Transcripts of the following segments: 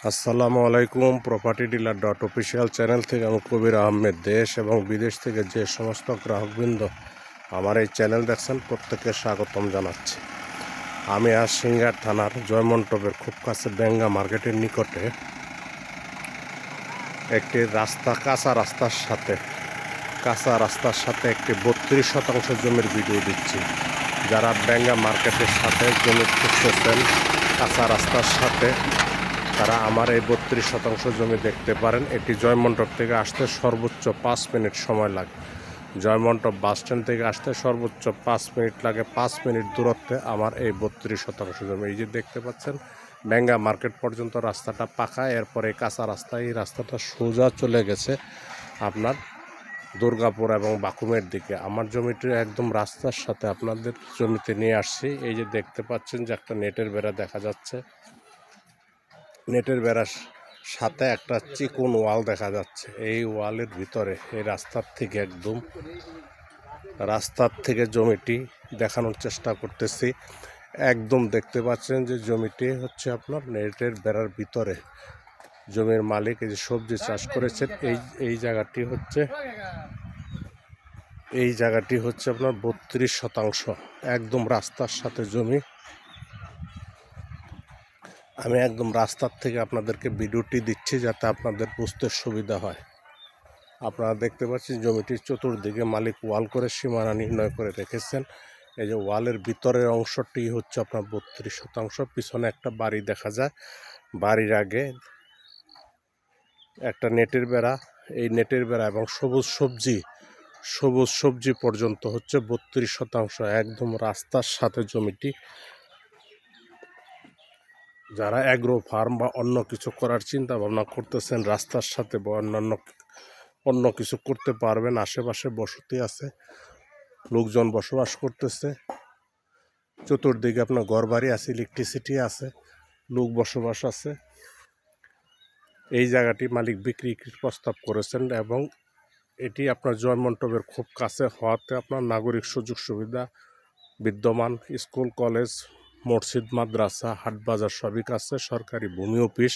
আসসালামু আলাইকুম। Property dealer dot official channel থেকে আমি কবির আহমেদ। দেশ এবং বিদেশ থেকে যে সমস্ত গ্রাহকবৃন্দ আমার এই চ্যানেল দেখছেন প্রত্যেককে স্বাগতম জানাচ্ছি। আমি আজ সিঙ্গার থানার জয়মন্টপের খুব কাছে বেঙ্গা মার্কেটের নিকটে একটি কাঁচা রাস্তার সাথে একটি 32 শতাংশ জমির ভিডিও দিচ্ছি। যারা বেঙ্গা মার্কেটের সাথে জমি খুঁজতেছেন কাঁচা রাস্তার সাথে, তারা আমার এই 32 শতাংশ জমি দেখতে পারেন। এটি জয়মন্টপ থেকে আসতে সর্বোচ্চ 5 মিনিট সময় লাগে। জয়মন্টপ বাস স্ট্যান্ড থেকে আসতে সর্বোচ্চ 5 মিনিট লাগে। 5 মিনিট দূরত্বে আমার এই 32 শতাংশ জমি। এই যে দেখতে পাচ্ছেন বেঙ্গা মার্কেট পর্যন্ত রাস্তাটা পাকা, এরপরে কাঁচা রাস্তা। এই রাস্তাটা সোজা চলে গেছে আপনার দুর্গাপুর এবং বাকুমের দিকে। আমার জমিটি একদম রাস্তার সাথে আপনাদের জমিতে নিয়ে আসছি। এই যে দেখতে পাচ্ছেন যে একটা নেটের বেড়া দেখা যাচ্ছে। নেটের বেড়ার সাথে একটা চিকন ওয়াল দেখা যাচ্ছে। এই ওয়ালের ভিতরে এই রাস্তার থেকে জমিটি দেখানোর চেষ্টা করতেছি। একদম দেখতে পাচ্ছেন যে জমিটি হচ্ছে আপনার নেটের বেড়ার ভিতরে। জমির মালিক এই যে সবজি চাষ করেছেন। এই জায়গাটি হচ্ছে আপনার 32 শতাংশ, একদম রাস্তার সাথে জমি। আমি একদম রাস্তার থেকে আপনাদেরকে ভিডিওটি দিচ্ছি যাতে আপনাদের বুঝতে সুবিধা হয়। আপনারা দেখতে পাচ্ছেন জমিটির চতুর্দিকে মালিক ওয়াল করে সীমানা নির্ণয় করে রেখেছেন। এই যে ওয়ালের ভিতরের অংশটি হচ্ছে আপনার 32 শতাংশ। পিছনে একটা বাড়ি দেখা যায়, বাড়ির আগে একটা নেটের বেড়া। এই নেটের বেড়া এবং সবুজ সবজি পর্যন্ত হচ্ছে 32 শতাংশ, একদম রাস্তার সাথে জমিটি। যারা অ্যাগ্রো ফার্ম বা অন্য কিছু করার চিন্তা ভাবনা করতেছেন রাস্তার সাথে বা অন্য কিছু করতে পারবেন। আশেপাশে বসতি আছে, লোকজন বসবাস করতেছে। চতুর্দিকে আপনার ঘরবাড়ি আছে, ইলেকট্রিসিটি আছে, লোক বসবাস আছে। এই জায়গাটি মালিক বিক্রির প্রস্তাব করেছেন এবং এটি আপনার জয়মন্টপের খুব কাছে হওয়াতে আপনার নাগরিক সুযোগ সুবিধা বিদ্যমান। স্কুল, কলেজ, মসজিদ, মাদ্রাসা, হাট বাজার সবই কাছে। সরকারি ভূমি অফিস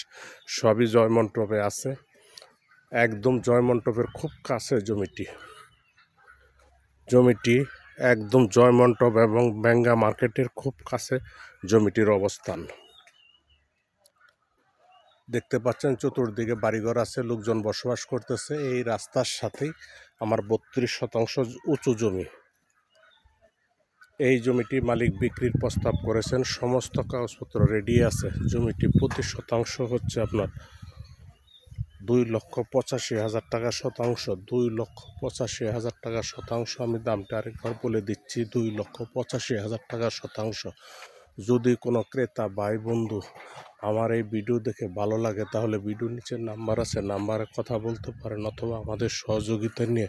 সবই জয়মন্টপে আছে। একদম জয়মন্টপের খুব কাছে জমিটি একদম জয়মন্টপ এবং বেঙ্গা মার্কেটের খুব কাছে জমিটির অবস্থান। দেখতে পাচ্ছেন চতুর্দিকে বাড়িঘর আছে, লোকজন বসবাস করতেছে। এই রাস্তার সাথেই আমার 32 শতাংশ উঁচু জমি। এই জমিটি মালিক বিক্রির প্রস্তাব করেছেন, সমস্ত কাগজপত্র রেডি আছে। জমিটি প্রতি শতাংশ হচ্ছে আপনার 2,85,000 টাকা শতাংশ। 2,85,000 টাকা শতাংশ। আমি দামটা আরেকবার বলে দিচ্ছি, 2,85,000 টাকা শতাংশ। যদি কোনো ক্রেতা ভাই বন্ধু আমার এই ভিডিও দেখে ভালো লাগে তাহলে ভিডিও নিচে নাম্বার আছে, নাম্বারে কথা বলতে পারেন, অথবা আমাদের সহযোগিতা নিয়ে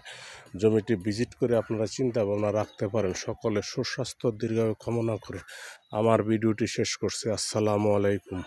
জমিটি ভিজিট করে আপনারা চিন্তা ভাবনা রাখতে পারেন। সকলের সুস্বাস্থ্য দীর্ঘায়ু কামনা করে আমার ভিডিওটি শেষ করছি। আসসালামু আলাইকুম।